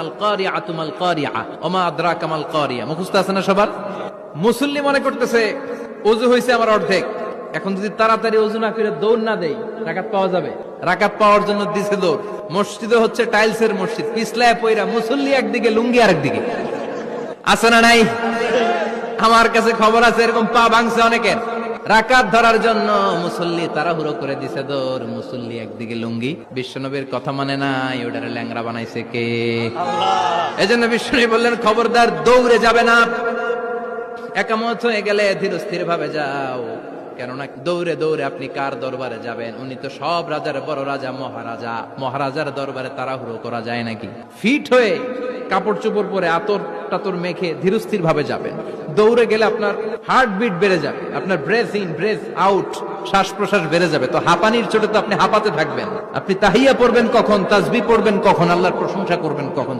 আল কারিআতু মাল কারিআ ওয়া মা আদরাকা মাল কারিআ। মুখস্থ আছে না সবার? মুসল্লি মনে করতেছে ওযু হইছে আমার অর্ধেক, এখন যদি তাড়াতাড়ি ওযু না করে দৌড় না দেই রাকাত পাওয়া যাবে? রাকাত পাওয়ার জন্য দিছে দৌড়। মসজিদে হচ্ছে টাইলসের মসজিদ, পিছলায় পয়রা মুসল্লি একদিকে, লুঙ্গি আরেকদিকে। আছে না নাই? আমার কাছে খবর আছে এরকম পা ভাঙছে অনেকের। রাকাত ধরার জন্য মুসল্লি তাড়াহুড়ো করে দিছে দৌড়, মুসল্লি একদিকে লুঙ্গি। বিশ্বনবীর কথা মানে নাই, ওটারে ল্যাংড়া বানাইছে কে? আল্লাহ। এজন্য বিশ্বনবী বললেন খবরদার দৌড়ে যাবে না, একামত হয়ে গেলে ধীর স্থির ভাবে যাও। কেননা দৌড়ে দৌড়ে আপনি কার দরবারে যাবেন? উনি তো সব রাজার বড় রাজা, মহারাজা। মহারাজার দরবারে তাড়াহুড়ো করা যায় নাকি? ফিট হয়ে কাপড় চোপড় পরে আতর টাতর মেখে ধীরস্থির ভাবে যাবেন। দৌড়ে গেলে আপনার হার্টবিট বেড়ে যাবে, আপনার ব্রেথ ইন ব্রেথ আউট, শ্বাস প্রশ্বাস বেড়ে যাবে। তো হাঁপানির চোটে তো আপনি হাঁপাতে থাকবেন। আপনি তাহিয়া পড়বেন কখন, তাসবিহ পড়বেন কখন, আল্লাহর প্রশংসা করবেন কখন?